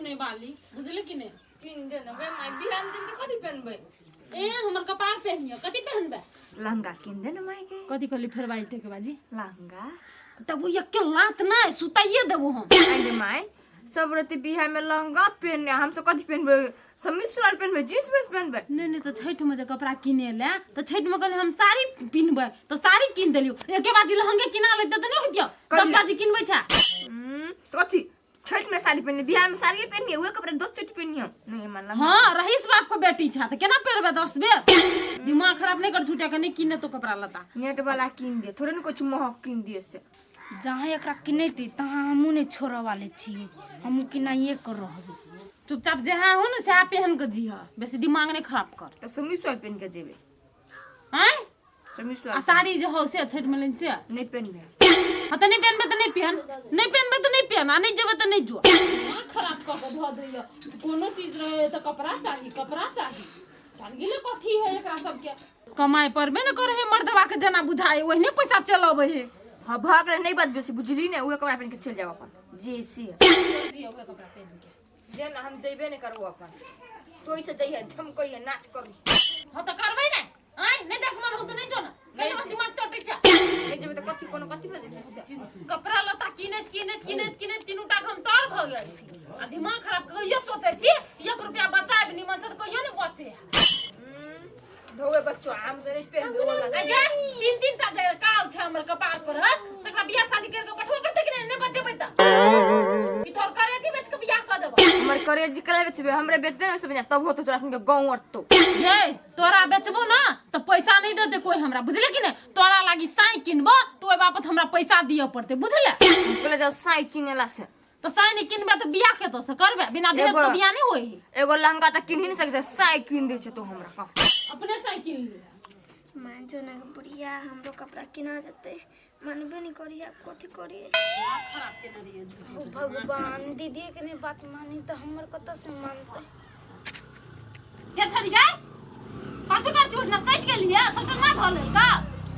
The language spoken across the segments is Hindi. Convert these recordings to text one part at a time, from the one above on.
सुने वाली बुझले कि नहीं किन दे ना गे माई बिहान दिन के कथि पहनबे ए हमर कपार पहनियो कथि पहनबे लहंगा किन दे ना माई के कथि कहली फेर बाई ते के बाजी लहंगा तब ये के लात ना सुताइए देबो हम आगे माई सब रात बिहार में लहंगा पहनने हम सब कथि पहनबे समीज सुराल पहनबे जींस ड्रेस पहनबे नहीं तो छठ में जे कपड़ा किने ले तो छठ में कहले हम साड़ी पिनबे तो साड़ी किन देलियो एके बाजी लहंगे किना लेते तो नहीं होतियो 10 बाजी किनबै था तो कथि छठ में साड़ी पहनने बिहार में साड़ी पहननी है वो कपड़े 10 छठ पहनी है नहीं मान हां रहीस बाप को बेटी छा त केना पेरबे 10 बे दिमाग खराब नहीं कर छुटे के नहीं किने तो कपड़ा लता नेट वाला किन दे थोड़े न कुछ महक किन दिए से जहाँ एकरा किनैती तहाँ हमू नहीं छोड़े वाले छी हमू किनाइए कर रहबे चुपचाप जहाँ हो न से पहन के जी बेसी दिमाग नहीं खराब कर तो समीज सुराल पहन के जेबे हैं समीज आ सुराल साड़ी जो हो से छठ में लेन से नहीं पहनबे हाँ तो नहीं पहनबे तो नहीं पहन नहीं पहनबे तो नहीं पहन आ नहीं जेबे तो नहीं जो खराब कर के धो दैयो कोनो चीज रहे तो कपड़ा चाहिए जान गेले कथी है एकरा सब के कमाई परबे न करे है मर्दवा के जना बुझाए ओहने पैसा चलावे है हां भाग ले नहीं बात बेसी बुझली ने उहे कपड़ा पहन के चल जाओ अपन जेसी जी ओकरा कपड़ा पहन के जे ना हम जइबे नहीं करबो अपन तो ऐसे जइहे झमकइहे नाच करू हां तो करबै ना आय नहीं देख मन हो तो नहीं जो ना नहीं बस दिमाग चटे छ नहीं जेबे तो कथि कोनो कथि बजे कपड़ा लता किने तीनू टा हम तोर भ गेल छी आ दिमाग खराब कर यो सोचे छी 1 रुपया बचाए निमन से तो कहियो नहीं बचे धोवे बच्चो हम से नहीं पहन वाला अगे तीन ता जे काल छ हमर कपार पर तकरा बियाह शादी करके पठवा पड़ते कि नहीं बचेबै त ई तोर करे छी बेच के बियाह कर देबो हमर करे जी कले बेचबे हमरे बेच दे सब तब हो तो तोरा संगे गांव अरतो ये तोरा बेचबो ना तो पैसा नहीं देते कोई हमरा बुझले कि नहीं तोरा लागी साई किनबो तो ओइ बापत हमरा पैसा दियो पड़ते बुझले कले जाओ साई किनेला से तो साई नहीं किनबे तो बियाह के तो से करबे बिना दहेज के बियाह नहीं होई एगो लहंगा त किन ही नहीं सके साई किन दे छ तो हमरा का अपने साई किन ले मान जो ना बुढ़िया हमरो कपड़ा किना जते मनबे नहीं करिया कथि करिए खराब के नरिए ओ भगवान दीदी के नहीं बात मानी तो हमर कत से मानते क्या छड़ी गए कथि कर चूर ना साइड के लिए सब ना धोले का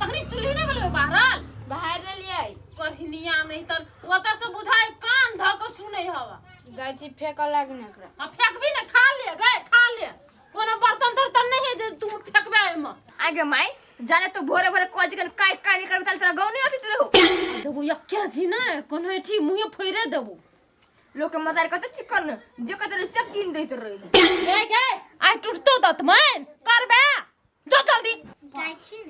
तखनी चुल्ही नहीं भेलो बाहरल बाहर ले लिया करहिनिया नहीं त ओता से बुझाए कान ध के सुनै हवा गाची फेंका लागने एकरा आ फेंकबी ना खा ले कोनो बर्तन तर्तन नहीं है जे तुम फेंकबे एम आगे माई जाने तो भोरे भोरे कोज के काय निकल चल तेरा गांव नहीं अभी तेरे हो देखो यक्के छी ना कोनो एठी मुंह फोइरे देबो लोग के मदार कत चिकन जे कत से किन देत रही गे आई टूटतो दत मन करबे जो जल्दी जाय छी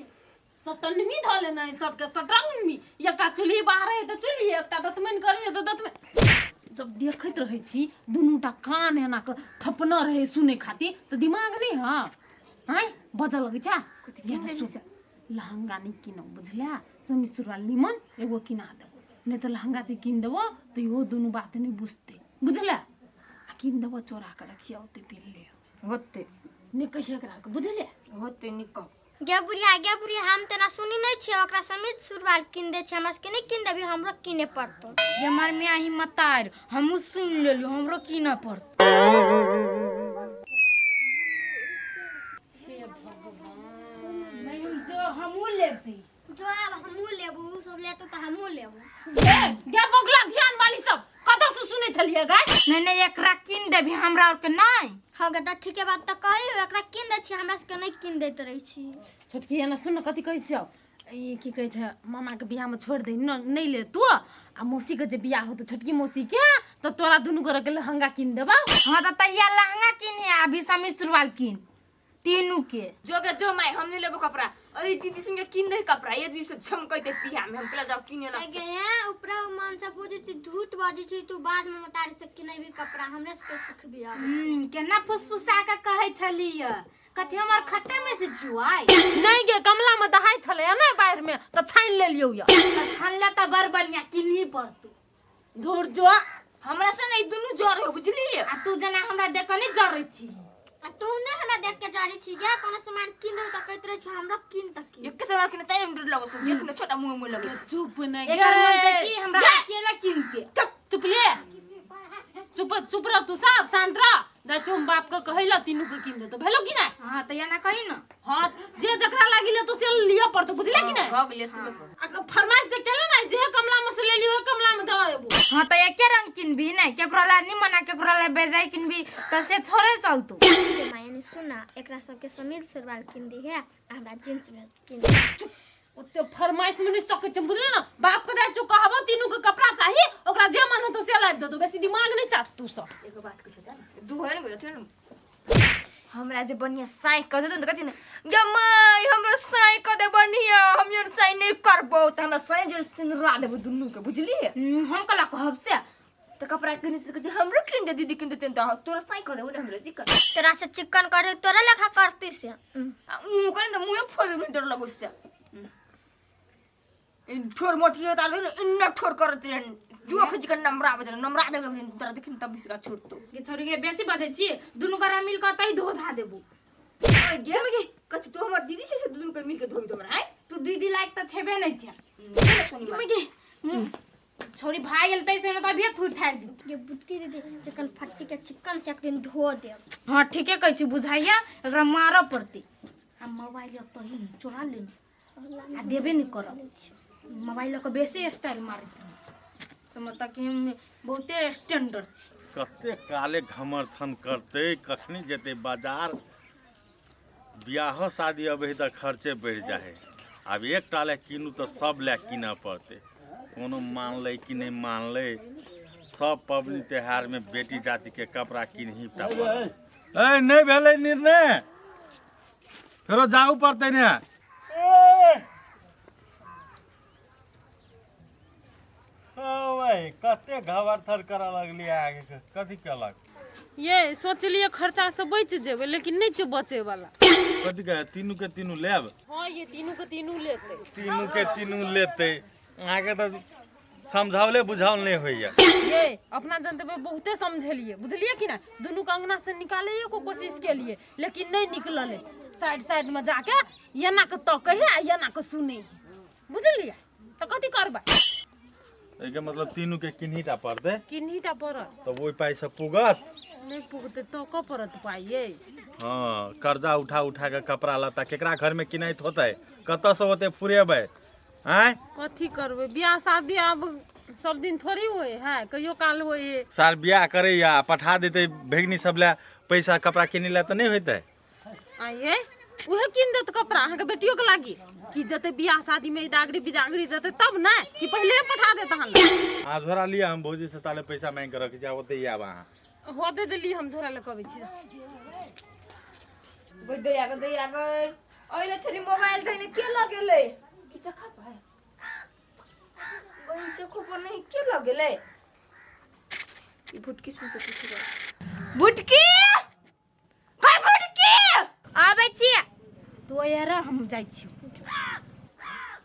सटन में धले नहीं सबके सटन में एकटा चुल्ही बाहर है तो चुल्ही एकटा दतमन करे तो दतमन जब देखत रहे छी दुनूटा कान है ना थपना रहे सुने खातिर तो दिमाग नहीं हां हैं बजा लगे छा लहंगा नहीं किनो बुझला समी सुरवाल निमन एगो किना देबो नहीं तो लहंगा जे किन देबो तो यो दुनु बात नहीं बुझते बुझला आ किन देबो चोरा के रखियो ते पिल्ले होते ने कैसे करा के बुझले होते निक गे बुढ़िया हम तना सुनी नहीं छे ओकरा समीज सुरवाल किन दे छे हमरा के नहीं किन देबी हमरो किने पड़तो ये हमार में ही मतार हमू सुन लेलु हमरो किना पड़त जो हमू लेबी जो अब हमहू लेबू सब लेतो त हमहू लेबू गे बगला ध्यान वाली सब कत से सुने छलिए गाय नहीं एकरा किन देबी हमरा और के नहीं हो गे त ठीके बात त कहि ओकरा किन दे छी हमरा के नहीं किन देत रही छी छोटकी है ना सुन कथी कहै छियो ई की कहै छै मामा के बियाह में छोड़ दे नहीं ले तू आ मौसी के जे बियाह हो तो छोटकी मौसी के तो तोरा दुनु गोरे के लहंगा किन देबा हां त तहिया लहंगा किन है अभी समीज सुरवाल किन तीनू के जोगे जो माई हम नहीं लेबो कपड़ा अरे दीदी संगे किन दे कपड़ा ये दी से झमकइते पिया में हम कले जाओ किनेला गे ऊपर मन से पूछी छी झूठ बाजी छी तू बाद में मतारी से किनै भी कपड़ा हमरे से सीख भी आवे केना फुसफुसा के कहै छलिए कथि हमर खत्ते में से जुआई नहीं गे कमला में दहाई छले ना बाहर में तो छाइन ले लियो या त छनले त बर बढ़िया किनही पड़तू धुर जो हमरा से नहीं दुनु जोर हो बुझली आ तू जना हमरा देखनी जरै छी आ तू ने हमरा देख के जारी छी गे कोनो सामान किन दे त कहत रही छी हमरो किन त किन एक तरह के टाइम डर लगो सब जितना छोटा मुंह लगे चुप नहीं एकर मन से गे की हमरा अकेला किनते चुप ले चुप रह तू सब शांत रह जा हम बाप के कहैला तीनू के किन दे तो भेलो कि ना हां त या ना कहि न हां जे जकरा लागिले तो से लियो पड़तो बुझले कि नहीं हो गेले तुम फरमाइश से चले ना जे कमला में से ले लियो कमला में दबाबो। हाँ तो एके रंग किनबी नहीं केकरो ला नहीं मना केकरो ला बेजाय किनबी तो से थोड़े चलतू। के मायने सुना एकरा सबके समीज सलवार किन दी है हमरा जींस वेस्ट किन दी। ओते फरमाइश में नहीं सके छ बुझले ना बाप के दाइ जो कहबो तीनों के कपड़ा चाहिए ओकरा जे मन हो तो से लाइब दे दो बेसी दिमाग नहीं चाट तू सब। एगो बात कह छ दू है न हमरा जे बढ़िया साई क दे त कथि न गे माई हमरा साई क दे बढ़िया हम यार साई नहीं करबो त हमरा साई जे सिंगरा देबो दुन्नु के बुझली हम कला कहब से त कपड़ा किने से कथि हमरो किन दे दीदी किन दे त तोरा साई क देबो न हमरो चिकन तोरा से चिकन करे तोरा लेखा करती से उ कने त मुए फोड़ डर लगो से इन ठोर मोटियो त इन ठोर करत रे जो खज के नमरा देबो तोरा देखिन तब इसका छोड़तो ये छोरी के बेसी बजे छी दुनु करा मिल के तई धो धा देबो। ओए गे मगे कथि तू हमर दीदी से दुनु के मिल के धोई दो हमरा तू दीदी लायक त छेबे नहीं थिया सोनी मगे छोरी भाई गेल तई से न त भी थूट थाक दी। ये बुटकी दीदी चिकन फट्टी के चिकन से एक दिन धो दे। हां ठीके कहै छी बुझाइया एकरा मार पड़ती हम मोबाइल तो ही चोरा लेनी आ देबे नहीं करब मोबाइल के बेसी स्टाइल मारत समझता कि हम बहुते स्टैंडर्ड छी। कते काले घमरथन करते कखनी जेते बाजार बियाह शादी अबे त खर्चे बढ़ जाए अब एक टाले किनू तो सब ले किना पड़ते कोनो मान ले कि नहीं मान ले सब पबनी त्योहार में बेटी जाति के कपड़ा किन ही पड़े ए नहीं भेले निर्णय फेरो जाऊ पड़ते ने कते घमरथन करा लगली आगे कथी कलक ये सोचलिए खर्चा से बच जेबे लेकिन नहीं छ बचे वाला। कथी कहे तीनू के तीनू लेब हां ये तीनों के तीनों लेते तीनू के तीनू लेते आगे तो समझावले बुझावल नहीं होइया ये अपना जनते पे बहुते समझलिए बुझलिए कि ना दोनों के अंगना से निकाले को कोशिश के लिए लेकिन नहीं निकलले साइड साइड में जाके ये ना के तो कहे ये ना के सुने बुझलिए तो कथी करबा एके मतलब तीनू के किन्हीटा पड़ते किन्हीटा पर तो वही पैसा पुगत नहीं पुगते तो क परत पाइए। हाँ कर्जा उठा उठा के कपड़ा लता केकरा घर में किनाइत होते कत से होते फुरेबे आय कथी करबे बियाह शादी अब सब दिन थोड़ी होए है कहियो काल होए साल बियाह करे या पठा देते भेगनी सब ले पैसा कपड़ा किने ला तो नहीं होते आइए उहे किन देत कपड़ा अहाँ बेटियों के लागी कि जते बियाह शादी में दागरी बिदागरी जते तब ना कि पहले पठा देत हन आ झोरा लिया हम भौजी से ताले पैसा मांग के रख जा होते या वहां हो दे देली हम झोरा ले कहबै छी गई दया गई ओइले छरी मोबाइल धइने के लगेले कि चखा भाई गई चखो पर नहीं के लगेले ई भुटकी सुन से पूछ भुटकी काय भुटकी आबै छी तो यार हम जाई छी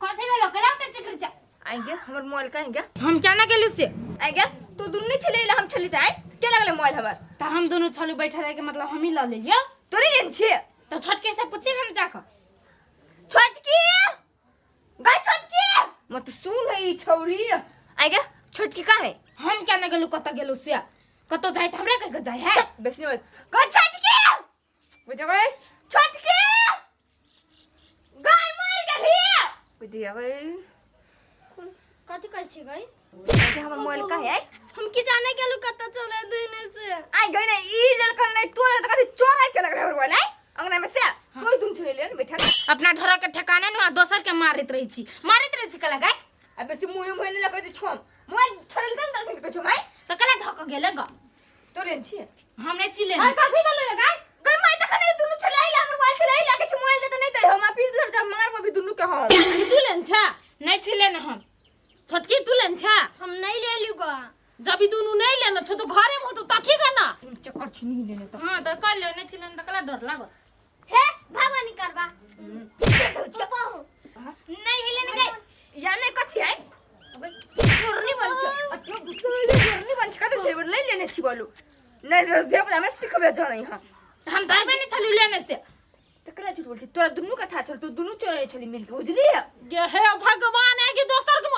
कथि भेलो केला त चिकरी जा आएंगे हमर मोबाइल का आएंगे हम क्या ना गेलु से आएंगे तू दुन्नी छले हम छली जाए के लगले मोबाइल हमर त हम दोनों छलु बैठा रहे के मतलब हम ही ल ले लियो तोरी लेन छे तो छोटके से पूछेगा ना जाकर छोटकी गाय छोटकी मत सुन है ई छौरी आएंगे छोटकी का है हम क्या ना गेलु कत गेलु से कतो जाय त हमरा के जाय है बेसनी बस का छोटकी बुझ गए छोटकी गाय मर गेली बुझ गए कथी कहै छी गई आगे हमर मोबाइल का है हम की जाने गेलु कत चले देने से आई गई ना ई लड़का नहीं तोरे त कथि चोराई के लगले हमर मोबाइल है अंगना में से कोई दुन छुले ले बैठा अपना घर के ठिकाने न दोसर के मारित रही छी कला गाय अब से मुंह में नहीं लगे छोम मोबाइल छोड़ल दन तर के छोम आई तो कला धक गेले ग तो लेन छी हम नहीं चिले हां काफी बोलो गाय गई माई तक नहीं दुनु छले आई हमर मोबाइल छले आई लागे छ मोबाइल दे तो नहीं दे हम फिर दूर जा मार को भी दुनु के हम कि तू लेन छा नहीं चिले न हम छोटकी तू लेन छा हम नहीं ले लियो ग जब तू नहीं लेना छ तो घरे में हो तो तकी का ना चक्कर छी नहीं लेने तो हां तो कर ले नहीं चिले त कला डर लागो हे भगवानी करबा चपाओ नहीं हिले न गई या नहीं कथि आई चोरनी बन छ अतियो चोरनी बन छ कत सेवर नहीं लेने छी बोलू नहीं देव हमें सिखबे जाने हां हम धरबे नहीं छलु लेने से तकरा झूठ बोल छी तोरा दुनु का था छल तू दुनु चोरे छली मिल के बुझली गे हे भगवान है कि दोसर के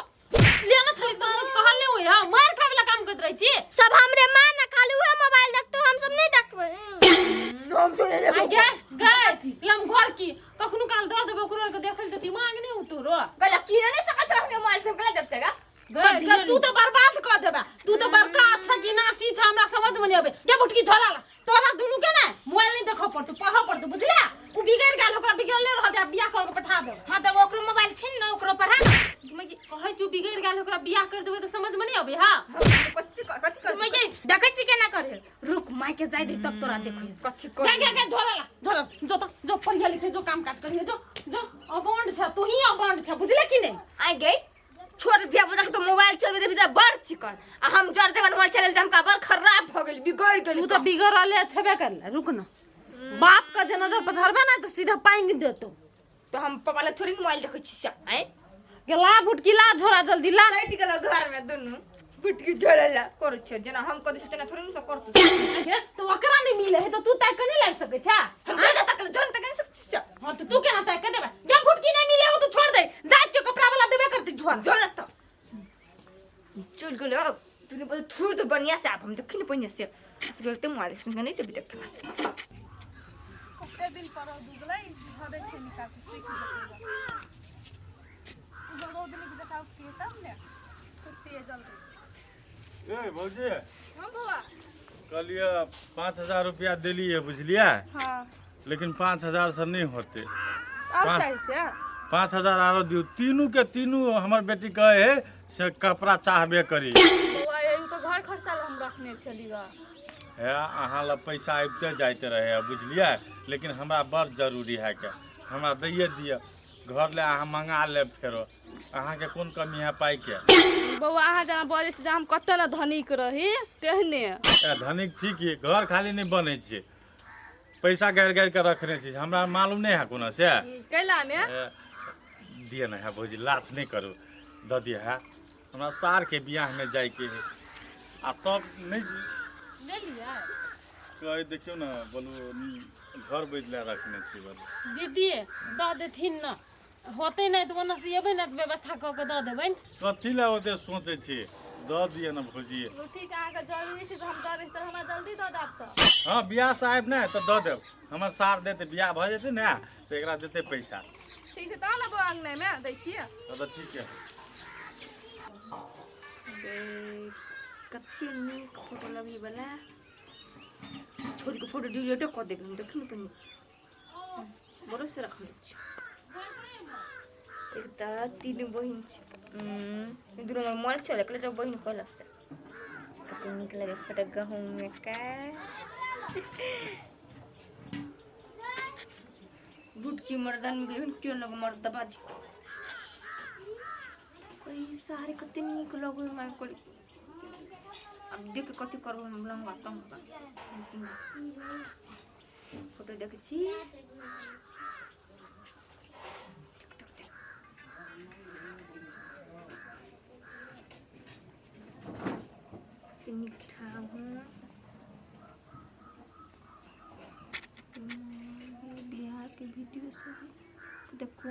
लेना छली तो इस कहल नहीं होय मार खावे ला काम करत रही छी सब हमरे मां ना खालू है मोबाइल देख तो हम सब नहीं देखबे हम जो ये आ गे लम घर की कखनो काल दर देबे ओकरा के देखल त दिमाग नहीं उतरो गला की नहीं सकत रहने मोबाइल से कला जब से गा गे तू तो बर्बाद कर देबा तू तो बड़का अच्छा की नासी छ हमरा समझ में नहीं आबे गे बुटकी झोला ला तोरा दुनु के ना मोबाइल नहीं देखो पड़तो पढ़ो पड़तो बुझला उ बिगड़ गेल ओकरा बिगड़ले रह जा बियाह कर के पठा दे हां तब ओकरो मोबाइल छीन न ओकरो पढ़ा ना मैं कहै छु बिगड़ गेल ओकरा बियाह कर देबे त समझ में नहीं आबे हां कच्ची कर मैं के देखै छी केना करे रुक माय के जाय दे तब तोरा देखो कच्ची कर गे झोला ला झोला जो तो जो पढ़िया लिखे जो काम काज करिए जो अबंड छ तू ही अबंड छ बुझले कि नहीं आई गई छोड़ दिया बता तो मोबाइल चलबे देबी त बड़ चिकन आ हम जर जगह मोबाइल चले त हम का बड़ खराब हो गेल बिगड़ गेल तू तो बिगड़ले छबे करले रुक ना बाप का जे नजर पछरबे ना तो सीधा पाएंगे देतो तो हम पापा ले थोड़ी मोबाइल देखै छी सब हैं के ला बुटकी ला झोला जल्दी ला बैठ गेल घर में दुनु बुटकी झोलला कर छ जना हम कदे से तना थोड़ी न सब करतु अरे तो ओकरा नहीं मिले है तो तू तय कने लाग सके छा हम जा तक जोन तक नहीं सकछ हां तो तू केना तय कर देबे जब बुटकी नहीं मिले हो तो छोड़ दे जा छ कपड़ा वाला देबे करती झोल जोन त चल गेल तूने बोल थूर तो बढ़िया से आप हम देखिन पने से असगर ते मोबाइल सुन के नहीं देबी देख ओके दिन पर दुगलै धरे छै निकाल के सीख उधर दो दिन के बताओ के तब ने कुत्ते जल्दी ए भौजी हां बुआ कहलिए 5000 रुपया दिलिए बुझलिए हां लेकिन 5000 से नहीं होते और चाहिए से 5000 आरो दियो तीनों के तीनों हमर बेटी कहे है से कपड़ा चाहबे करी बुआ यही तो घर खर्चा हम रखने छलिगा है अहाँ ला पैसा आबिते जाते रहे बुझलिए लेकिन हमरा बड़ जरूरी है के हमरा दैए दिए घर ले अहाँ मंगा ले फेरो अहाँ के कोन कमी है पाई के बउआ अहाँ जना बजे से हम कत न धनिक रही तेहने धनिक छी कि घर खाली नहीं बने छी पैसा गाड़ गाड़ के रखने छी हमरा मालूम नहीं है कोना से कैला ने दिए ना है भौजी लाथ नहीं करू द दिए है हमरा सार के बियाह में जाए के है आ तब नहीं ले लिया कहे देखियो ना बोलू घर बैठले रखने छी बोलू दीदी द देथिन न होते नहीं तो ओना से एबे ना व्यवस्था क के द देबन कथी ला ओते सोचे छी द दिए ना भौजी ठीक अहाँ के जरूरी छै हम दे रही त हमरा जल्दी द दाब त हाँ बियाह साहब ना तो द देब हमर सार देते बियाह भ जेते ना तो एकरा देते पैसा ठीक छै त न बउआ अंगने में दै छियै तो ठीक है कत्ते नीक फोटो लगी बना छोरी के फोटो डिलीट कर देबे हम देखिन पने से बड़ो से रखले छी एक ता तीन बहिन छी दुनो में मोबाइल चले कले जब बहिन कहला से कत्ते नीक लगे फोटो गहूं में का बुटकी मर्दान में गेहूं क्यों लग मर्दा बाजी कोई सारे कत्ते नीक लगो माय कोली अब देख के कथी करबो हम लंगा तम फोटो देख छी तिनी ठाम बिहार के वीडियो सब देखो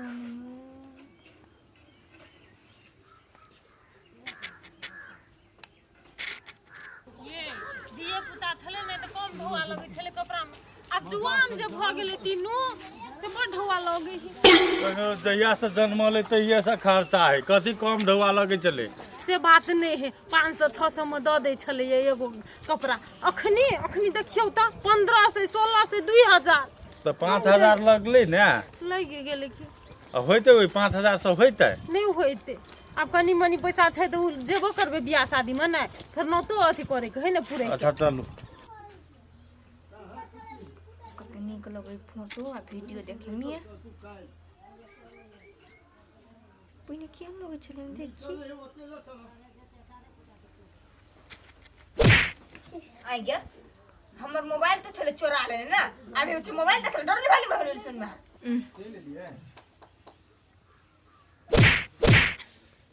दिए पुता छले नहीं तो कम धोआ लगे छले कपड़ा में अब जुआन जे भ गेले तीनों से बड़ धोआ लगे जहिया से जन्मले तहिया से खर्चा है कथी कम ढौआ लगे चले से बात नहीं है 500 600 में द दे छले एगो कपड़ा अखनी देखियो त 15 से 16 से 2000 तो 5000 लगले ना लग गेले की होते ओइ 5000 से होते नहीं होते अब कनी मनी पैसा छै तो जेबो करबे बियाह शादी में ना फिर न तो अथी करे के है ना पूरे अच्छा चलू कत्ते नीक लगे फोटो आ वीडियो देखे मिए पहिने केहन लगे छले हम देखी आई गया हमर मोबाइल तो छले चोरा लेने ना आबे हो मोबाइल देखले डरले वाली रहल सुन में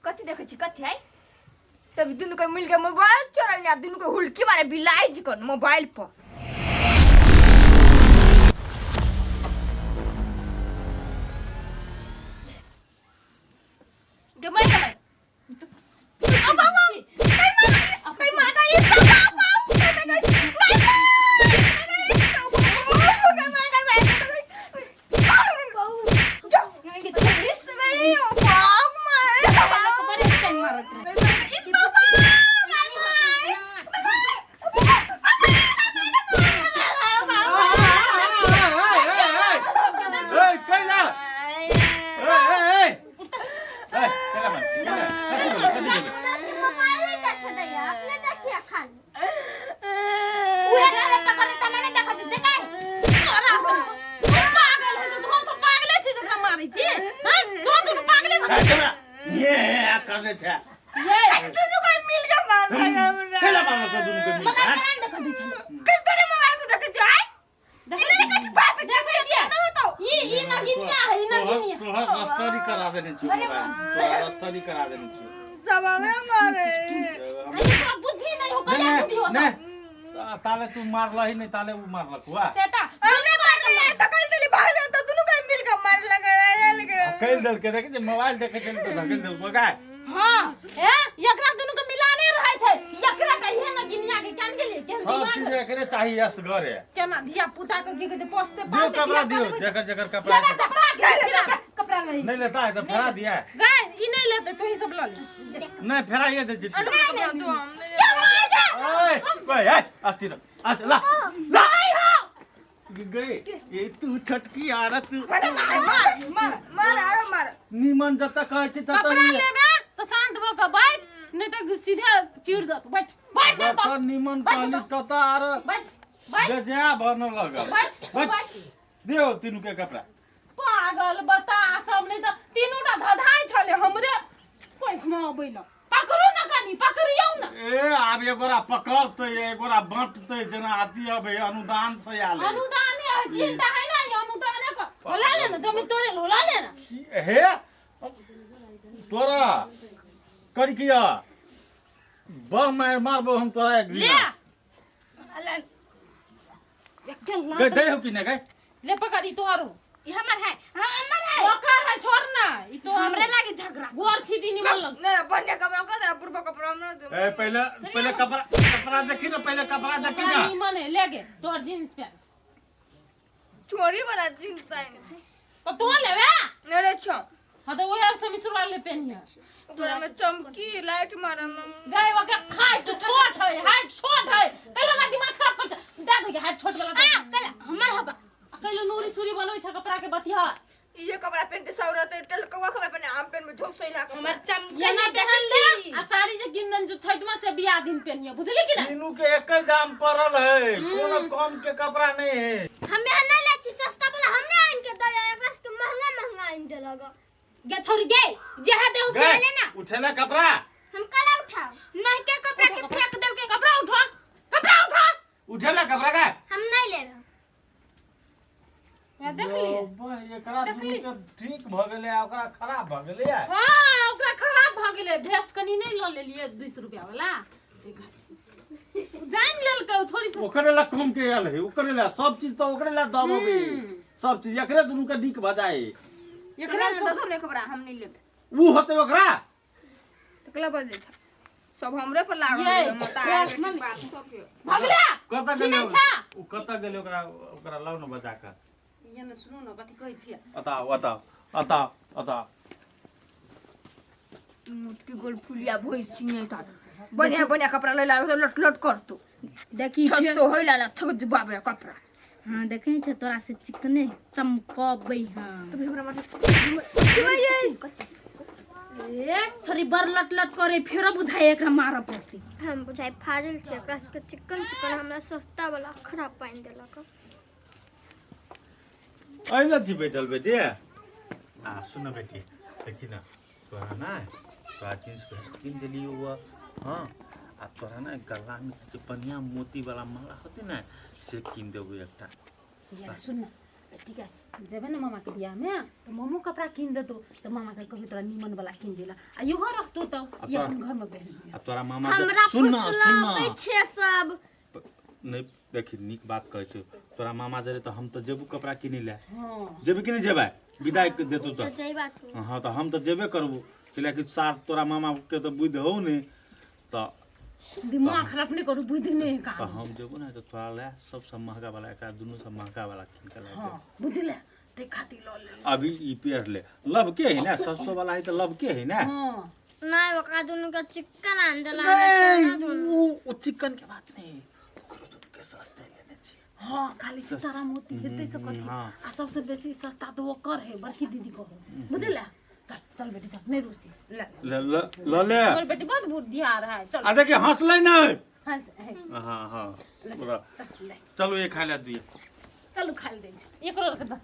कथी देखे छी कथी है तब दुनु के मिल के मोबाइल चोराइने आ दुनु के हुलकी मारे बिलाई जी कोन मोबाइल पर गमई अब कई मागा ये सब खा ले उहे घरे पकड़े त मने देखत देखा पागल है तो सब पागले छी जकरा मारै छी हां तो दुनु पागले ये करने छे ये दुनू का मिल के मार लगा हमरा केला मारल को दुनु के मिल मगर केना देखत दै छी कल तोरे मोबाइल से देखत जाय देखै छी बाप देखै छी ई नगिनिया है ई नगिनिया तोहर रस्टरी करा देने छी तोहर रस्टरी करा देने छी सब हमरा मारे अरे बुद्धि नहीं हो कया बुद्धि हो नहीं ताले तू मारला ही नहीं ताले वो मारलक हुआ सेटा हमने मारे त कल चली भाग त दुनू का मिल के मार लगा लगा कैल दल के देखे मोबाइल देखे चल तो धकेल दल को गाय हां ए एकरा दुनु के मिलाने रहै छै एकरा कहिए न गिनिया के कान गेले के सब चीज एकरे चाहिए असगरे केना धिया पुता के की कहै पोस्ते दियो कपड़ा दियो जकर जकर कपड़ा लेबे कपड़ा के कपड़ा ले नहीं लेता है तो फेरा दिया है गाय ई नहीं लेते तो ही सब ल ले नहीं फेरा ये दे चिट्ठी क्या मार ओए अस्तिर ला नहीं हो गए ये तू छटकी आरत मार आरो मार निमन जता कहै छी तता कपड़ा लेबे तो शांत भ के बैठ नहीं तो सीधे चिड़ दत बैठ बैठ जा जता निमन कहली तता आर बैठ बैठ गजा बन लगा बैठ बैठ दियो तीनू के कपड़ा पागल बता सब नहीं तो तीनोटा धधाई छले हमरे कोई खमा बैल पकड़ू ना कनी पकड़ियौ ना ए आब एगोरा पकड़ते एगोरा बांटते जना आती अबे अनुदान से आले अनुदान है तीनटा है ना ये अनुदान का होला ले ना जमीन तोरे होला ले ना हे तोरा कर किया मारबो हम तोरा एक ले अल्लाह गए दे हो कि नहीं गए ले पकड़ी तोरो ई हमर है हां हमर है ओकर है छोड़ना ई तो हमरे लागे झगड़ा गोर छिदी निमन लग ना बढ़िया कपड़ा ओकरा दे पूर्व कपड़ा हमरा दे ए पहले कपड़ा देखी ना पहले कपड़ा देखी ना निमन है ले गे तोर जींस पे चोरी वाला जींस साइन तो तो लेबे मेरे छो हां तो वही सब सुरवाल ले पहनिया तोरा में चमकी लाइट मारम गए ओकर हाइट छोट है कहले ना दिमाग खराब कर दे दे हाइट छोट वाला हां कल हमर हबा कहले नूरी सूरी बनबै छ कपड़ा के बतिया ये कपड़ा पहनते सौरत टेल कवा खबर पहने आम पहन में झोसै ला हमर चमके ये ना पहन ले आ साड़ी जे किंदन जो छठमा से बियाह दिन पहनिए बुझली कि ना तीनू के एक ही दाम पड़ल है कोनो कम के कपड़ा नहीं है हम यहाँ नहीं ले छी सस्ता वाला हमरा आइन के दे एकरा से महंगा आइन दे लगा गे छोड़ गे जेहा दे उसने ले ना उठेला कपड़ा हम कल उठाओ नहीं के कपड़ा के फेंक दल के कपड़ा उठा उठेला कपड़ा का हम नहीं ले मैं देख लिए एकरा दुनू के ठीक भ गेलै आ ओकरा खराब भ गेलै हां ओकरा खराब भ गेलै भेस्ट कनी नहीं ल लेलिए 200 रुपया वाला जान लेल के थोड़ी सी ओकरे ला कम के आयल है ओकरे ला सब चीज तो ओकरे ला दब होबे सब चीज एकरे दुनू के नीक भजाए एकरा में दो ने कपड़ा हम नहीं लेबे ऊ होते ओकरा तकला बज दे सब हमरे पर लागल ये, मता ये, बात सब के भगला कता गेलै ऊ कता गेलै ओकरा ओकरा लाउ न बजा के ये न सुनो न कथि कहै छियै अता मुट के गोल फुलिया भोइस नहीं था बढ़िया कपड़ा ले ला लट लट कर तू देखी छस तो होइला ना छक जुबाबे कपड़ा हां देखै छ तोरा से चिकने चमकबै हां तो हमरा मत एक छोरी बर लट लट करे फेर बुझाए एकरा मार पड़ती हम बुझाई फाजिल छै एकरा से चिकन हमरा सस्ता वाला खराब पाइन देलक आइला छी बैठल बेटी सुन बेटी देखी ना तोरा ना तोरा जींस पे किन देली हुआ हां आ तोरा ना गला में जे बढ़िया मोती वाला माला होते ना से किन देबो एकटा ये सुन न ठीक है जेबे ना मामा के बियाह में तो मोमो कपड़ा किन देतो तो मामा के कभी तोरा निमन वाला किन देला आ यो रखतो तो ये अपन घर में पहन आ तोरा मामा हमरा सुन फुसलाबै छै सब नहीं देखी निक बात कहै छै तोरा मामा जरे तो हम तो जेबू कपड़ा किने ले हां जेबे कि नहीं जेबे विदाई के देतो तो सही बात है हां तो हम तो जेबे करबू कि सार तोरा मामा के तो बुद्धि हो नहीं तो दिमाग खराब नहीं करू बुद्धि नहीं का तो हम जेबू ना तो तोरा ले सबसे महंगा वाला एक दुनू से महंगा वाला किन के लाते हां बुझले ते खाती ल ले अभी ई पेर ले लब के है ना 700 वाला है तो लब के है ना हां नहीं ओकरा दुनू के चिकन आन देला नहीं वो चिकन के बात नहीं ओकरो दुनू के सस्ते लेने छी हां खाली सितारा मोती हेतै से कथि हाँ। आ सबसे बेसी सस्ता तो वो कर है बड़की दीदी को बुझले चल चल बेटी चल नहीं रूसी ले ले और बेटी बहुत बुद्धि आ रहा है चल आ देखिए हंसले नहीं हंस हंस हाँ हाँ ले, पूरा चल, ले, चलो ये खाए ला दिए चलू खाइ दै छी एकरो रख दे